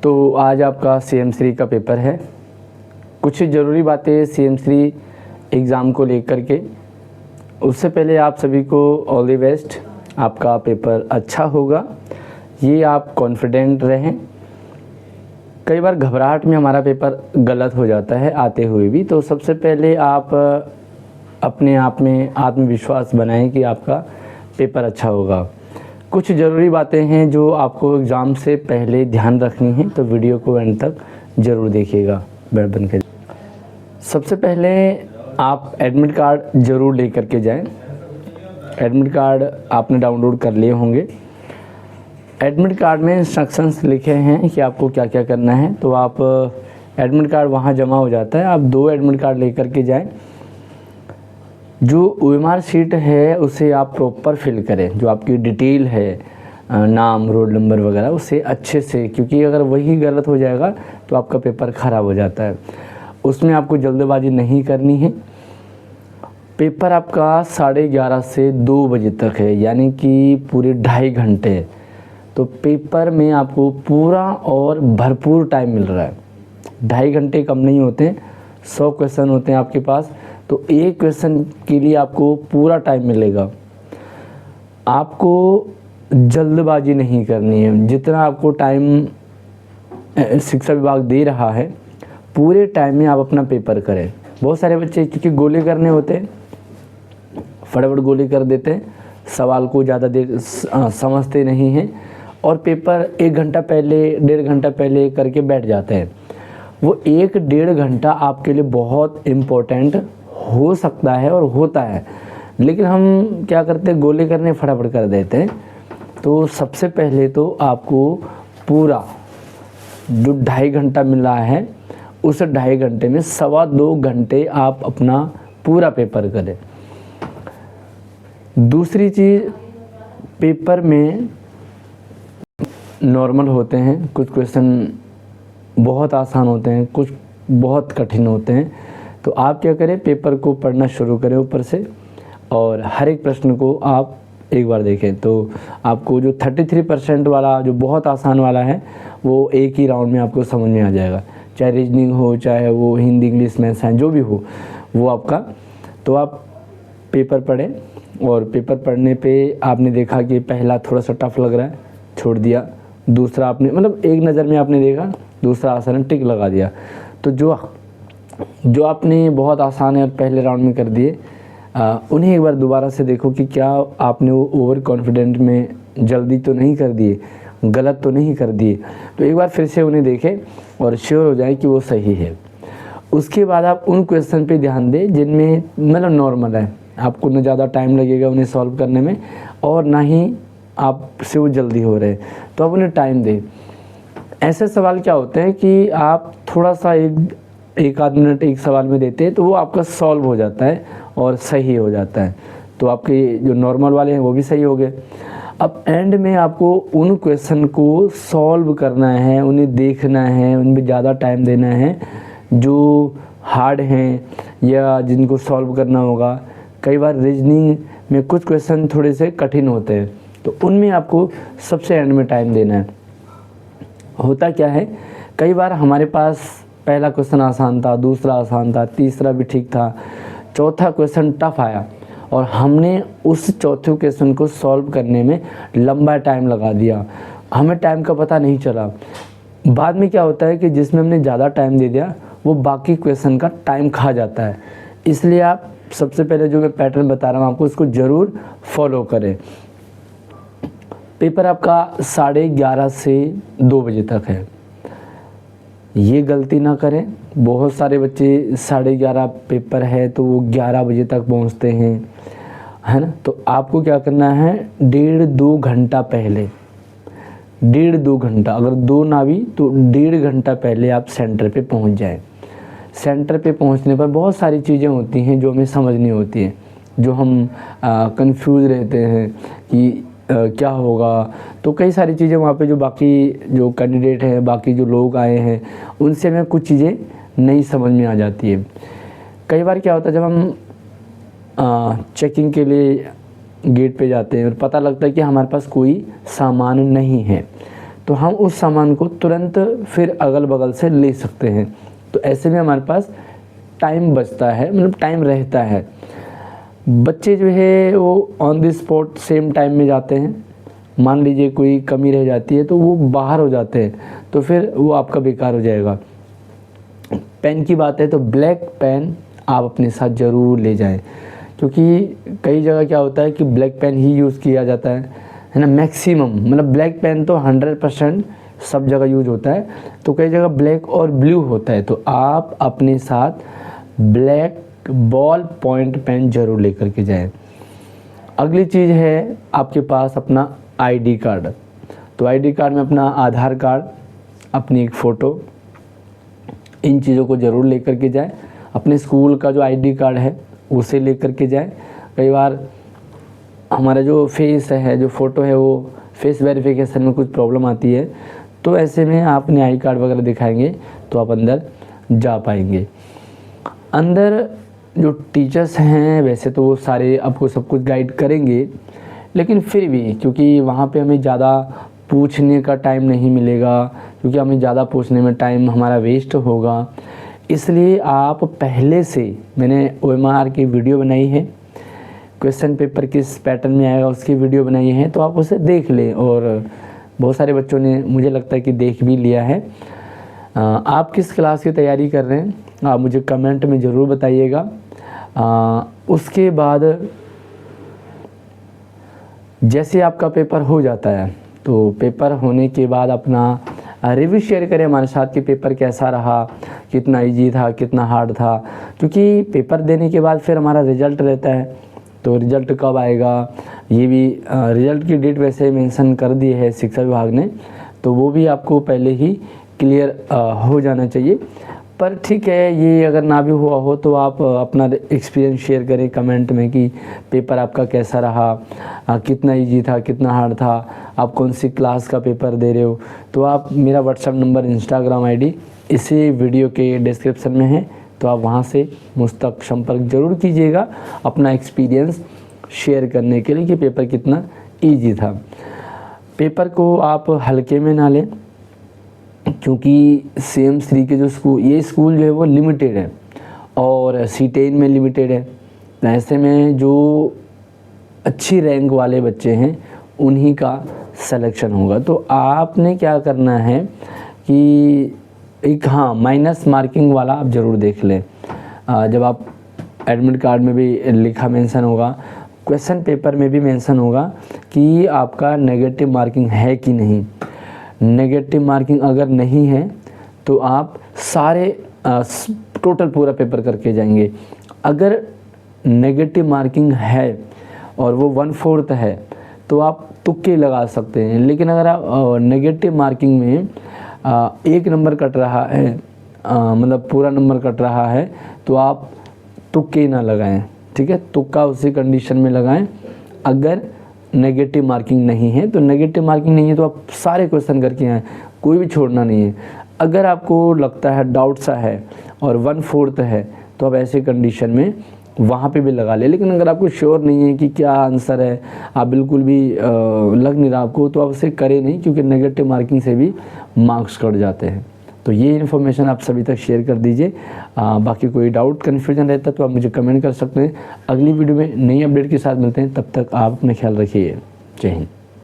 तो आज आपका CM3 का पेपर है। कुछ ज़रूरी बातें CM3 एग्ज़ाम को लेकर के। उससे पहले आप सभी को ऑल द बेस्ट। आपका पेपर अच्छा होगा, ये आप कॉन्फिडेंट रहें। कई बार घबराहट में हमारा पेपर गलत हो जाता है आते हुए भी, तो सबसे पहले आप अपने आप में आत्मविश्वास बनाएं कि आपका पेपर अच्छा होगा। कुछ ज़रूरी बातें हैं जो आपको एग्ज़ाम से पहले ध्यान रखनी है, तो वीडियो को एंड तक ज़रूर देखिएगा। बेल बंद कर। सबसे पहले आप एडमिट कार्ड ज़रूर लेकर के जाएं। एडमिट कार्ड आपने डाउनलोड कर लिए होंगे। एडमिट कार्ड में इंस्ट्रक्शंस लिखे हैं कि आपको क्या क्या करना है, तो आप एडमिट कार्ड वहाँ जमा हो जाता है। आप 2 एडमिट कार्ड लेकर के जाएं। जो OMR शीट है उसे आप प्रॉपर फिल करें, जो आपकी डिटेल है, नाम, रोल नंबर वगैरह, उसे अच्छे से, क्योंकि अगर वही गलत हो जाएगा तो आपका पेपर ख़राब हो जाता है। उसमें आपको जल्दबाजी नहीं करनी है। पेपर आपका 11:30 से 2 बजे तक है, यानी कि पूरे 2.5 घंटे। तो पेपर में आपको पूरा और भरपूर टाइम मिल रहा है। 2.5 घंटे कम नहीं होते। 100 क्वेश्चन होते हैं आपके पास, तो एक क्वेश्चन के लिए आपको पूरा टाइम मिलेगा। आपको जल्दबाजी नहीं करनी है। जितना आपको टाइम शिक्षा विभाग दे रहा है, पूरे टाइम में आप अपना पेपर करें। बहुत सारे बच्चे क्योंकि गोले करने होते हैं, फटाफट गोले कर देते हैं, सवाल को ज़्यादा देर समझते नहीं हैं और पेपर 1 घंटा पहले, 1.5 घंटा पहले करके बैठ जाते हैं। वो 1-1.5 घंटा आपके लिए बहुत इम्पोर्टेंट हो सकता है और होता है, लेकिन हम क्या करते हैं, गोले करने फटाफट कर देते हैं। तो सबसे पहले तो आपको पूरा जो 2.5 घंटा मिल रहा है, उस 2.5 घंटे में 2.25 घंटे आप अपना पूरा पेपर करें। दूसरी चीज़, पेपर में नॉर्मल होते हैं, कुछ क्वेश्चन बहुत आसान होते हैं, कुछ बहुत कठिन होते हैं। तो आप क्या करें, पेपर को पढ़ना शुरू करें ऊपर से, और हर एक प्रश्न को आप एक बार देखें। तो आपको जो 33% वाला, जो बहुत आसान वाला है, वो एक ही राउंड में आपको समझ में आ जाएगा। चाहे रीजनिंग हो, चाहे वो हिंदी, इंग्लिश, मैथ्स, साइंस, जो भी हो वो आपका। तो आप पेपर पढ़ें, और पेपर पढ़ने पे आपने देखा कि पहला थोड़ा सा टफ लग रहा है, छोड़ दिया। दूसरा आपने मतलब एक नज़र में आपने देखा, दूसरा आसान है, टिक लगा दिया। तो जो आपने बहुत आसान है और पहले राउंड में कर दिए, उन्हें एक बार दोबारा से देखो कि क्या आपने वो ओवर कॉन्फिडेंट में जल्दी तो नहीं कर दिए, गलत तो नहीं कर दिए। तो एक बार फिर से उन्हें देखें और श्योर हो जाए कि वो सही है। उसके बाद आप उन क्वेश्चन पे ध्यान दें जिनमें मतलब नॉर्मल है, आपको न ज़्यादा टाइम लगेगा उन्हें सॉल्व करने में, और ना ही आपसे वो जल्दी हो रहे, तो आप उन्हें टाइम दें। ऐसे सवाल क्या होते हैं कि आप थोड़ा सा एक आध मिनट एक सवाल में देते हैं, तो वो आपका सॉल्व हो जाता है और सही हो जाता है। तो आपके जो नॉर्मल वाले हैं वो भी सही हो गए। अब एंड में आपको उन क्वेश्चन को सॉल्व करना है, उन्हें देखना है, उनमें ज़्यादा टाइम देना है जो हार्ड हैं या जिनको सॉल्व करना होगा। कई बार रीजनिंग में कुछ क्वेश्चन थोड़े से कठिन होते हैं, तो उनमें आपको सबसे एंड में टाइम देना है। होता क्या है, कई बार हमारे पास पहला क्वेश्चन आसान था, दूसरा आसान था, तीसरा भी ठीक था, चौथा क्वेश्चन टफ आया, और हमने उस चौथे क्वेश्चन को सॉल्व करने में लंबा टाइम लगा दिया, हमें टाइम का पता नहीं चला। बाद में क्या होता है कि जिसमें हमने ज़्यादा टाइम दे दिया, वो बाकी क्वेश्चन का टाइम खा जाता है। इसलिए आप सबसे पहले जो मैं पैटर्न बता रहा हूँ आपको, उसको ज़रूर फॉलो करें। पेपर आपका 11:30 से 2 बजे तक है, ये गलती ना करें। बहुत सारे बच्चे 11:30 पेपर है तो वो 11 बजे तक पहुंचते हैं, है ना। तो आपको क्या करना है, 1.5-2 घंटा पहले, 1.5-2 घंटा, अगर 2 ना भी तो 1.5 घंटा पहले आप सेंटर पे पहुंच जाएं। सेंटर पे पहुंचने पर बहुत सारी चीज़ें होती हैं जो हमें समझनी होती हैं, जो हम कंफ्यूज रहते हैं कि क्या होगा। तो कई सारी चीज़ें वहाँ पे जो बाकी जो कैंडिडेट हैं, बाकी जो लोग आए हैं, उनसे हमें कुछ चीज़ें नहीं समझ में आ जाती है। कई बार क्या होता है, जब हम चेकिंग के लिए गेट पे जाते हैं और पता लगता है कि हमारे पास कोई सामान नहीं है, तो हम उस सामान को तुरंत फिर अगल बगल से ले सकते हैं। तो ऐसे में हमारे पास टाइम बचता है, मतलब टाइम रहता है। बच्चे जो है वो on the spot same time में जाते हैं, मान लीजिए कोई कमी रह जाती है तो वो बाहर हो जाते हैं, तो फिर वो आपका बेकार हो जाएगा। पेन की बात है तो ब्लैक पेन आप अपने साथ ज़रूर ले जाएं, क्योंकि कई जगह क्या होता है कि ब्लैक पेन ही यूज़ किया जाता है ना, मैक्सिमम, मतलब ब्लैक पेन तो 100% सब जगह यूज होता है, तो कई जगह ब्लैक और ब्लू होता है। तो आप अपने साथ ब्लैक बॉल पॉइंट पेन ज़रूर लेकर के जाएं। अगली चीज़ है आपके पास अपना आईडी कार्ड। तो आईडी कार्ड में अपना आधार कार्ड, अपनी एक फ़ोटो, इन चीज़ों को ज़रूर लेकर के जाएं। अपने स्कूल का जो आईडी कार्ड है उसे लेकर के जाएं। कई बार हमारा जो फेस है, जो फ़ोटो है, वो फेस वेरिफिकेशन में कुछ प्रॉब्लम आती है, तो ऐसे में आप अपने आई कार्ड वगैरह दिखाएंगे तो आप अंदर जा पाएंगे। अंदर जो टीचर्स हैं वैसे तो वो सारे आपको सब कुछ गाइड करेंगे, लेकिन फिर भी क्योंकि वहाँ पे हमें ज़्यादा पूछने का टाइम नहीं मिलेगा, क्योंकि हमें ज़्यादा पूछने में टाइम हमारा वेस्ट होगा, इसलिए आप पहले से, मैंने OMR की वीडियो बनाई है, क्वेश्चन पेपर किस पैटर्न में आएगा उसकी वीडियो बनाई है, तो आप उसे देख लें। और बहुत सारे बच्चों ने, मुझे लगता है कि देख भी लिया है। आप किस क्लास की तैयारी कर रहे हैं आप मुझे कमेंट में ज़रूर बताइएगा। उसके बाद जैसे आपका पेपर हो जाता है तो पेपर होने के बाद अपना रिव्यू शेयर करें हमारे साथ कि पेपर कैसा रहा, कितना इजी था, कितना हार्ड था, क्योंकि पेपर देने के बाद फिर हमारा रिज़ल्ट रहता है। तो रिज़ल्ट कब आएगा, ये भी रिज़ल्ट की डेट वैसे मेंशन कर दी है शिक्षा विभाग ने, तो वो भी आपको पहले ही क्लियर हो जाना चाहिए। पर ठीक है, ये अगर ना भी हुआ हो तो आप अपना एक्सपीरियंस शेयर करें कमेंट में कि पेपर आपका कैसा रहा, कितना इजी था, कितना हार्ड था, आप कौन सी क्लास का पेपर दे रहे हो। तो आप, मेरा व्हाट्सएप नंबर, इंस्टाग्राम आईडी इसी वीडियो के डिस्क्रिप्शन में है, तो आप वहाँ से मुझ तक संपर्क ज़रूर कीजिएगा अपना एक्सपीरियंस शेयर करने के लिए कि पेपर कितना ईजी था। पेपर को आप हल्के में ना लें, क्योंकि CM श्री के जो स्कूल, ये स्कूल जो है वो लिमिटेड है और C10 में लिमिटेड है। तो ऐसे में जो अच्छी रैंक वाले बच्चे हैं उन्हीं का सिलेक्शन होगा। तो आपने क्या करना है कि एक, हाँ, माइनस मार्किंग वाला आप ज़रूर देख लें। जब आप एडमिट कार्ड में भी लिखा मेंशन होगा, क्वेश्चन पेपर में भी मेंशन होगा कि आपका नेगेटिव मार्किंग है कि नहीं। नेगेटिव मार्किंग अगर नहीं है तो आप सारे टोटल पूरा पेपर करके जाएंगे। अगर नेगेटिव मार्किंग है और वो 1/4 है तो आप तुक्के लगा सकते हैं, लेकिन अगर आप नेगेटिव मार्किंग में 1 नंबर कट रहा है, मतलब पूरा नंबर कट रहा है, तो आप तुक्के ना लगाएं, ठीक है। तुक्का उसी कंडीशन में लगाएं अगर नेगेटिव मार्किंग नहीं है। तो नेगेटिव मार्किंग नहीं है तो आप सारे क्वेश्चन करके आएँ, कोई भी छोड़ना नहीं है। अगर आपको लगता है डाउट सा है और 1/4 है तो आप ऐसे कंडीशन में वहाँ पे भी लगा ले। लेकिन अगर आपको श्योर नहीं है कि क्या आंसर है, आप बिल्कुल भी लग नहीं रहा आपको, तो आप उसे करें नहीं, क्योंकि नेगेटिव मार्किंग से भी मार्क्स कट जाते हैं। तो ये इन्फॉर्मेशन आप सभी तक शेयर कर दीजिए। बाकी कोई डाउट कन्फ्यूजन रहता है तो आप मुझे कमेंट कर सकते हैं। अगली वीडियो में नई अपडेट के साथ मिलते हैं, तब तक आप अपना ख्याल रखिए। जय हिंद।